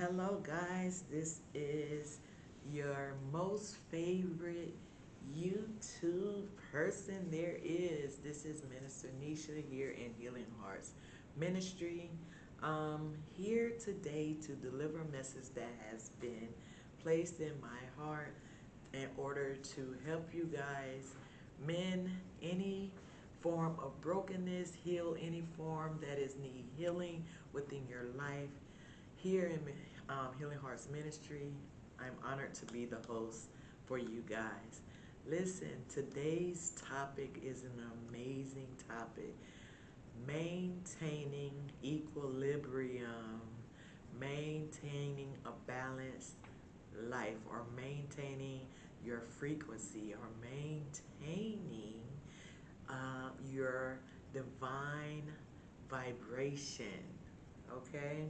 Hello, guys. This is your most favorite YouTube person there is. This is Minister Nisha here in Healing Hearts Ministry. Here today to deliver a message that has been placed in my heart in order to help you guys mend any form of brokenness, heal any form that is need healing within your life. Here in Healing Hearts Ministry, I'm honored to be the host for you guys. Listen, today's topic is an amazing topic. Maintaining equilibrium, maintaining a balanced life, or maintaining your frequency, or maintaining your divine vibration. Okay?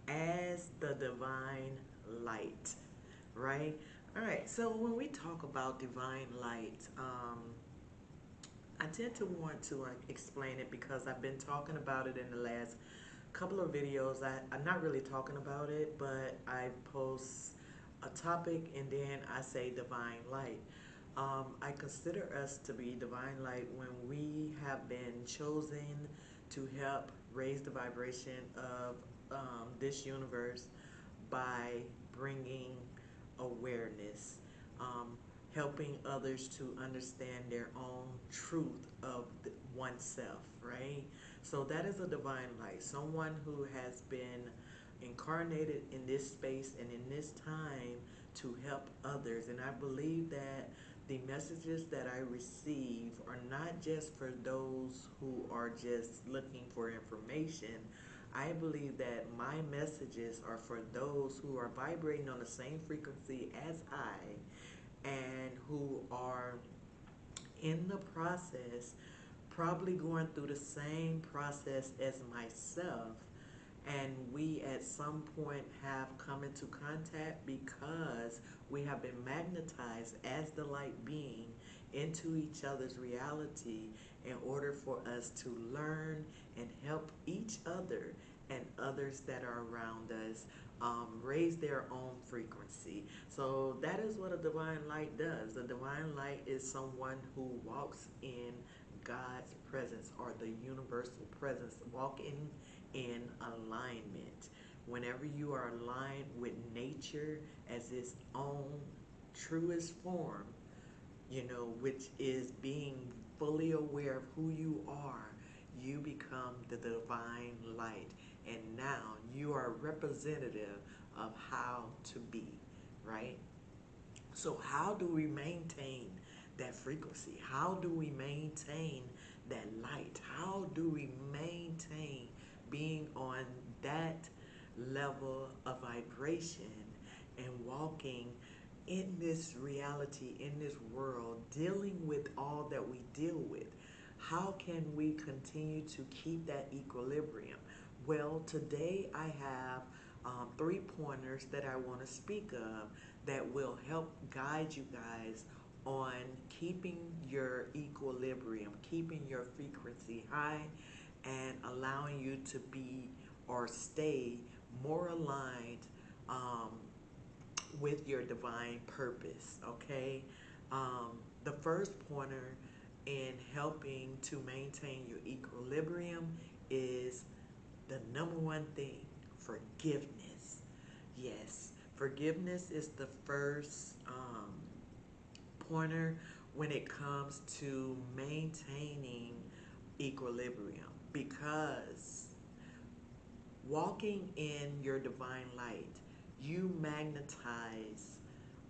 As the divine light, right? All right, so when we talk about divine light, I tend to want to explain it because I've been talking about it in the last couple of videos. I'm not really talking about it, but I post a topic and then I say divine light. I consider us to be divine light when we have been chosen to help raise the vibration of this universe by bringing awareness, um, helping others to understand their own truth of oneself, right? So that is a divine light, someone who has been incarnated in this space and in this time to help others. And I believe that the messages that I receive are not just for those who are just looking for information. I believe that my messages are for those who are vibrating on the same frequency as I and who are in the process, probably going through the same process as myself, and we at some point have come into contact because we have been magnetized as the light being into each other's reality in order for us to learn and help each other and others that are around us raise their own frequency. So that is what a divine light does. A divine light is someone who walks in God's presence, or the universal presence, walking in alignment. Whenever you are aligned with nature as its own truest form, which is being fully aware of who you are, you become the divine light. And now you are representative of how to be, right? So, how do we maintain that frequency? How do we maintain that light? How do we maintain being on that level of vibration and walking in this reality, in this world, dealing with all that we deal with? How can we continue to keep that equilibrium? Well, today I have 3 pointers that I want to speak of that will help guide you guys on keeping your equilibrium, keeping your frequency high, and allowing you to be or stay more aligned um, with your divine purpose, okay? The first pointer in helping to maintain your equilibrium is the number one thing: forgiveness. Yes, forgiveness is the first pointer when it comes to maintaining equilibrium, because walking in your divine light, you magnetize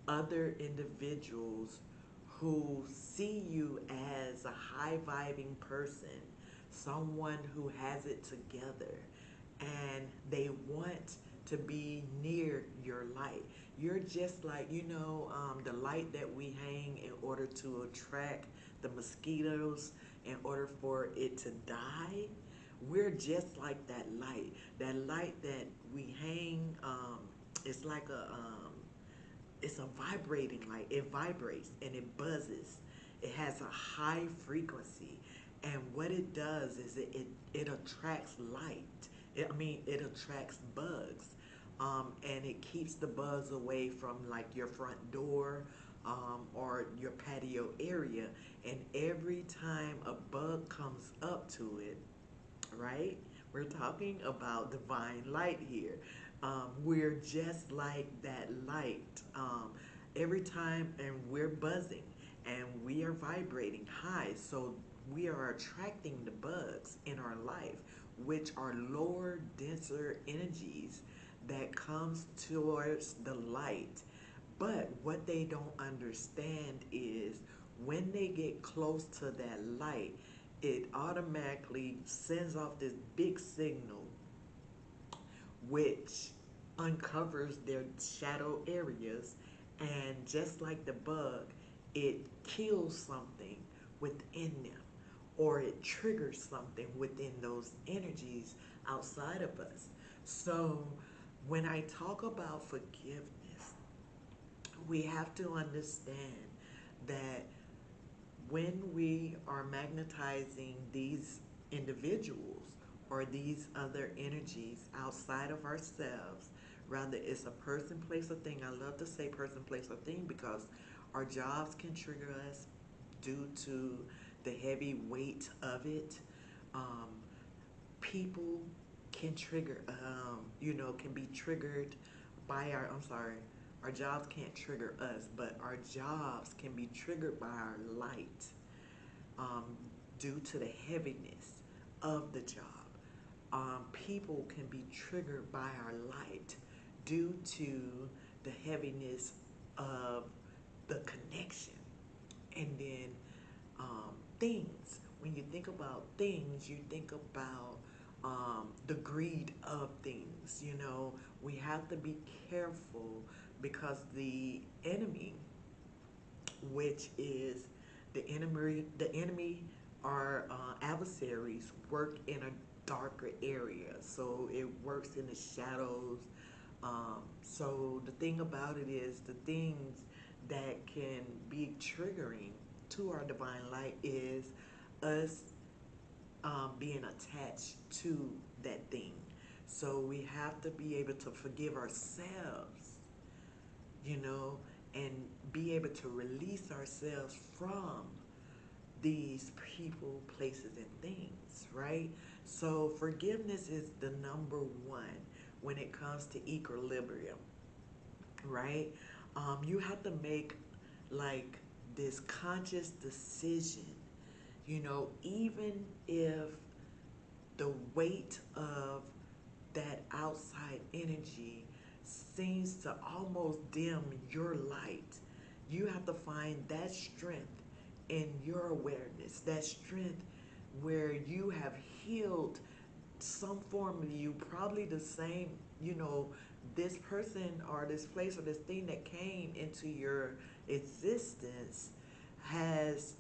other individuals who see you as a high vibing person, someone who has it together, and they want to be near your light. You're just like, the light that we hang in order to attract the mosquitoes, in order for it to die. We're just like that light. That light that we hang, it's like it's a vibrating light. It vibrates and it buzzes. It has a high frequency. And what it does is it attracts light. It attracts bugs. and it keeps the bugs away from like your front door, or your patio area. And every time a bug comes up to it, right? We're talking about divine light here. We're just like that light. Every time, and we're buzzing and we are vibrating high. So we are attracting the bugs in our life, which are lower, denser energies that comes towards the light. But what they don't understand is when they get close to that light, it automatically sends off this big signal, which uncovers their shadow areas. And just like the bug, it kills something within them, or it triggers something within those energies outside of us. So when I talk about forgiveness, we have to understand that when we are magnetizing these individuals or these other energies outside of ourselves, rather it's a person, place, or thing. I love to say person, place, or thing because our jobs can trigger us due to the heavy weight of it. Um, People can trigger, can be triggered by I'm sorry, our jobs can't trigger us, but our jobs can be triggered by our light, um, due to the heaviness of the job. People can be triggered by our light due to the heaviness of the connection. And then things. When you think about things, you think about the greed of things. We have to be careful because the enemy, which is the enemy, our adversaries work in a darker area, so it works in the shadows. So the thing about it is the things that can be triggering to our divine light is us being attached to that thing. So we have to be able to forgive ourselves, you know, and be able to release ourselves from these people, places, and things, right? So forgiveness is the number one when it comes to equilibrium, right? You have to make like this conscious decision, even if the weight of that outside energy seems to almost dim your light. You have to find that strength in your awareness, that strength where you have healed some form of you, probably the same, this person or this place or this thing that came into your existence has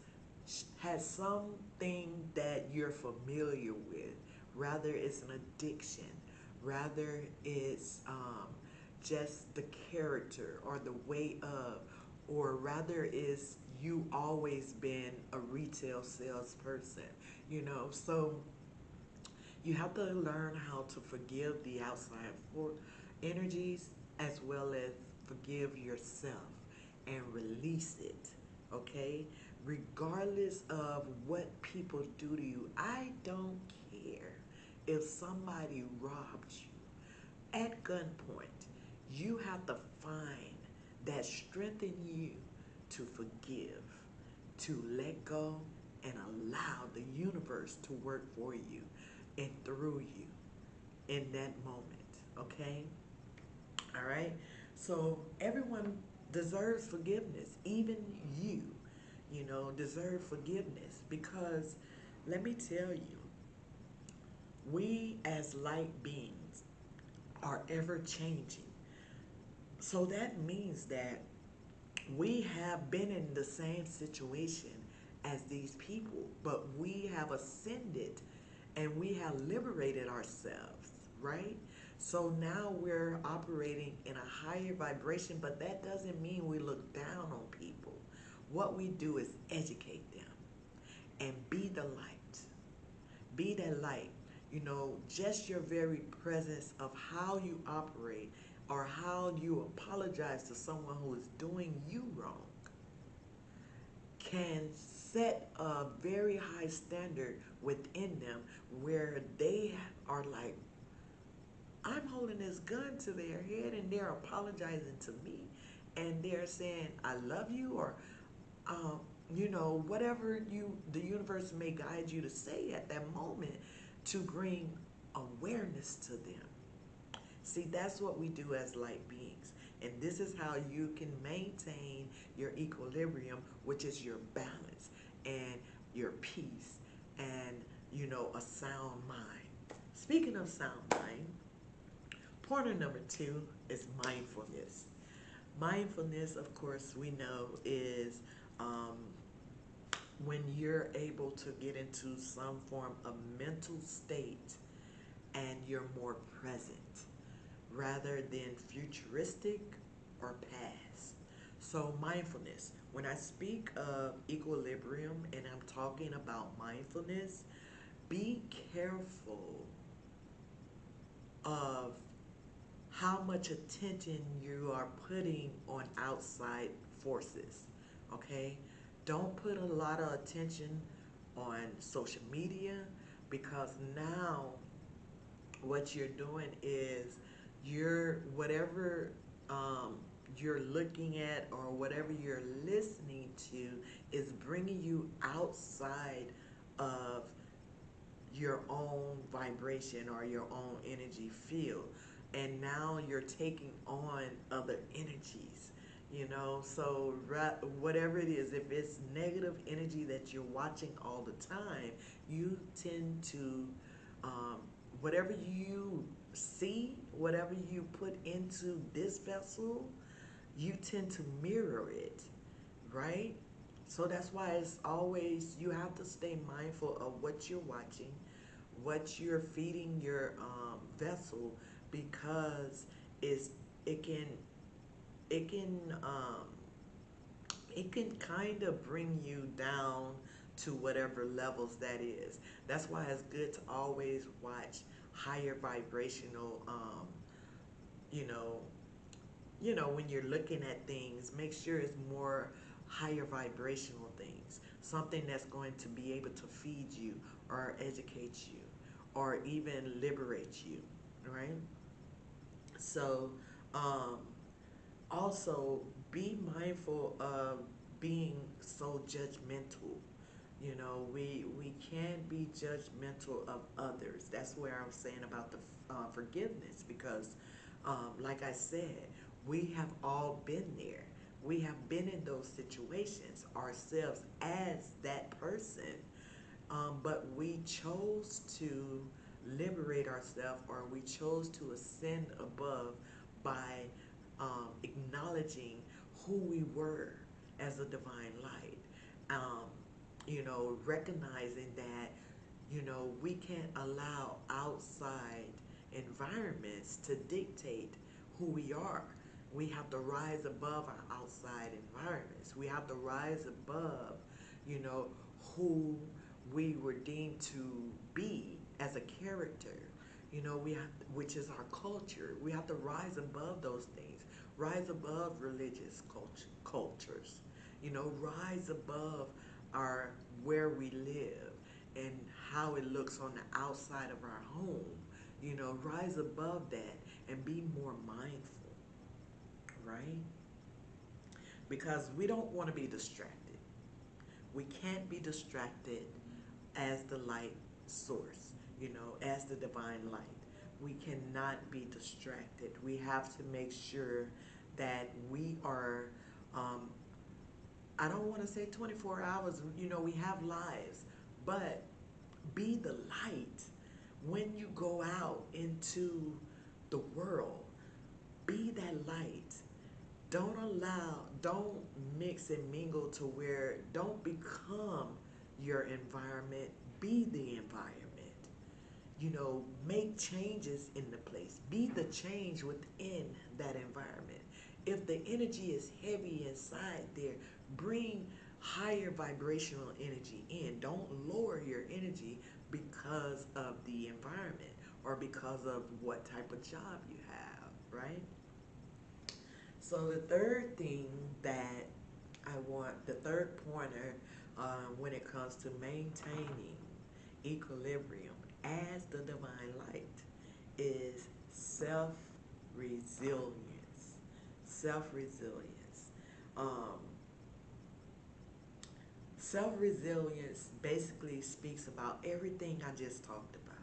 has something that you're familiar with. Rather it's an addiction, rather it's just the character or the way of, or rather is you always been a retail salesperson, so you have to learn how to forgive the outside for energies as well as forgive yourself and release it, okay? Regardless of what people do to you, I don't care if somebody robbed you at gunpoint. You have to find that strength in you to forgive, to let go, and allow the universe to work for you and through you in that moment, okay? All right? So everyone deserves forgiveness, even you, deserve forgiveness because let me tell you, we as light beings are ever changing. So that means that we have been in the same situation as these people, but we have ascended and we have liberated ourselves, right? So now we're operating in a higher vibration, but that doesn't mean we look down on people. What we do is educate them and be the light. Be that light. Just your very presence of how you operate or how you apologize to someone who is doing you wrong can set a very high standard within them where they are like, I'm holding this gun to their head and they're apologizing to me and they're saying, I love you, or, um, whatever the universe may guide you to say at that moment to bring awareness to them. See, that's what we do as light beings. And this is how you can maintain your equilibrium, which is your balance and your peace and, a sound mind. Speaking of sound mind, pointer number 2 is mindfulness. Mindfulness, of course, we know is um, when you're able to get into some form of mental state and you're more present rather than futuristic or past. So, mindfulness. When I speak of equilibrium and I'm talking about mindfulness, be careful of how much attention you are putting on outside forces. Okay? Don't put a lot of attention on social media, because now what you're doing is whatever you're looking at or whatever you're listening to is bringing you outside of your own vibration or your own energy field, and now you're taking on other energies, so whatever it is, if it's negative energy that you're watching all the time, you tend to um, whatever you see, whatever you put into this vessel, you tend to mirror it, right? So that's why it's always, you have to stay mindful of what you're watching, what you're feeding your vessel, because it's, it can it can um, it can kind of bring you down to whatever levels that is. That's why it's good to always watch higher vibrational, you know, when you're looking at things, make sure it's more higher vibrational things, something that's going to be able to feed you or educate you or even liberate you, right? So, um, also be mindful of being so judgmental. We can't be judgmental of others. That's where I was saying about the forgiveness, because like I said, we have all been there. We have been in those situations ourselves as that person, but we chose to liberate ourselves, or we chose to ascend above by acknowledging who we were as a divine light. Um, Recognizing that, we can't allow outside environments to dictate who we are. We have to rise above our outside environments. We have to rise above, you know, who we were deemed to be as a character. We have, which is our culture. We have to rise above those things. Rise above religious cultures. Rise above our where we live and how it looks on the outside of our home. Rise above that and be more mindful, right? Because we don't want to be distracted. We can't be distracted as the light source, as the divine light. We cannot be distracted. We have to make sure that we are, um, I don't want to say 24 hours, we have lives, but be the light. When you go out into the world, be that light. Don't mix and mingle to where, don't become your environment, be the environment. Make changes in the place. Be the change within that environment. If the energy is heavy inside there, bring higher vibrational energy in. Don't lower your energy because of the environment or because of what type of job you have, right? So the third thing that the third pointer, when it comes to maintaining equilibrium as the divine light, is self-resilience. Self-resilience. Um, Self-resilience basically speaks about everything I just talked about.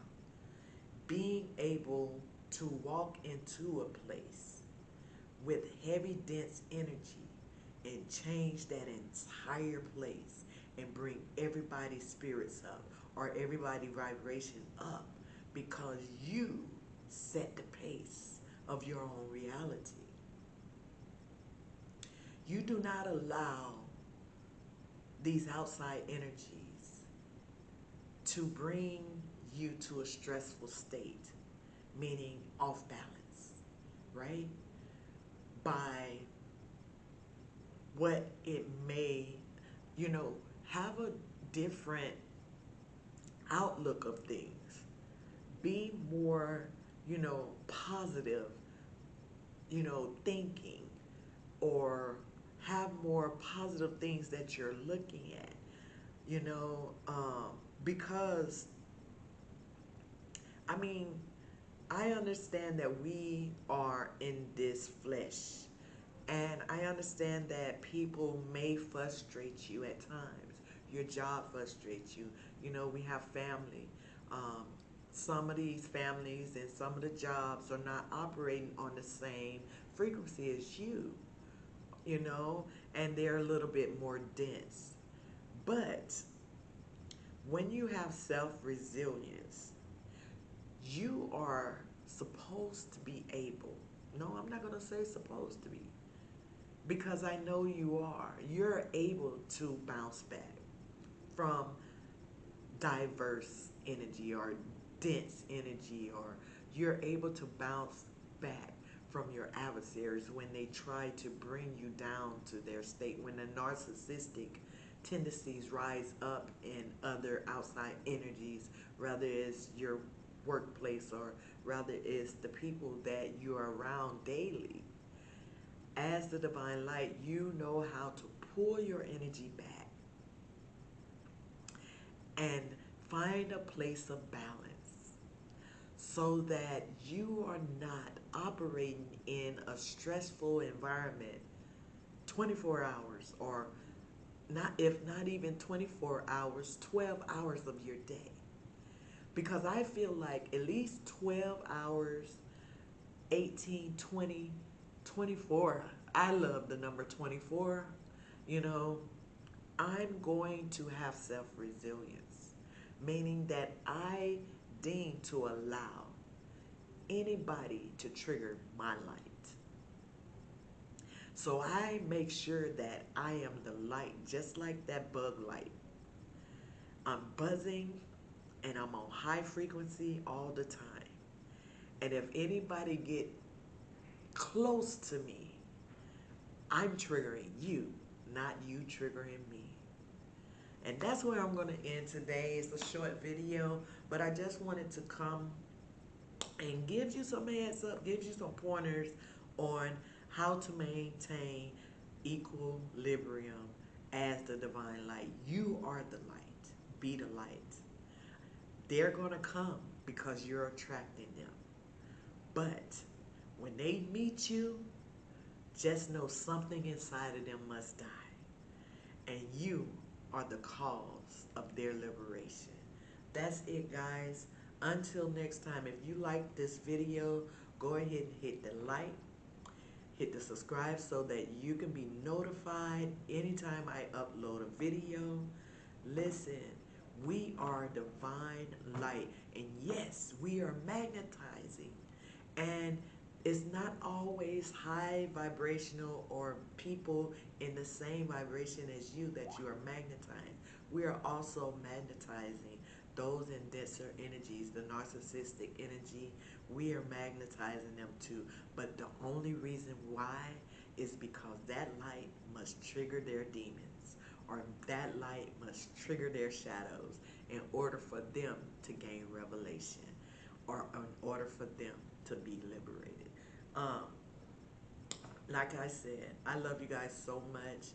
Being able to walk into a place with heavy, dense energy and change that entire place and bring everybody's spirits up or everybody's vibration up because you set the pace of your own reality. You do not allow these outside energies to bring you to a stressful state, meaning off balance, right? By what it may, have a different outlook of things. Be more, positive, thinking, or have more positive things that you're looking at, because, I mean, I understand that we are in this flesh, and I understand that people may frustrate you at times. Your job frustrates you. We have family. Um, some of these families and some of the jobs are not operating on the same frequency as you, and they're a little bit more dense. But when you have self resilience, you are supposed to be able, no, I'm not going to say supposed to be, because I know you are. You're able to bounce back from diverse energy or dense energy, or you're able to bounce back from your adversaries when they try to bring you down to their state, when the narcissistic tendencies rise up in other outside energies, rather it's your workplace or rather it's the people that you're around daily. As the divine light, you know how to pull your energy back and find a place of balance so that you are not operating in a stressful environment 24 hours, or not, if not even 24 hours, 12 hours of your day. Because I feel like at least 12 hours, 18, 20, 24. I love the number 24. You know, I'm going to have self resilience, meaning that I deign to allow anybody to trigger my light. So I make sure that I am the light, just like that bug light. I'm buzzing and I'm on high frequency all the time. And if anybody get close to me, I'm triggering you, not you triggering me. And that's where I'm going to end today. It's a short video, but I just wanted to come and give you some heads up, give you some pointers on how to maintain equilibrium as the divine light. You are the light. Be the light. They're going to come because you're attracting them. But when they meet you, just know something inside of them must die. And you are the cause of their liberation. That's it, guys. Until next time, if you like this video, go ahead and hit the like, hit the subscribe so that you can be notified anytime I upload a video. Listen, we are divine light, and yes, we are magnetizing. And it's not always high vibrational or people in the same vibration as you that you are magnetizing. We are also magnetizing those in denser energies, the narcissistic energy. We are magnetizing them too. But the only reason why is because that light must trigger their demons, or that light must trigger their shadows in order for them to gain revelation, or in order for them to be liberated. Um, Like I said, I love you guys so much.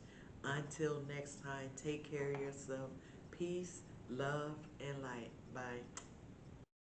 Until next time, take care of yourself. Peace, love, and light. Bye.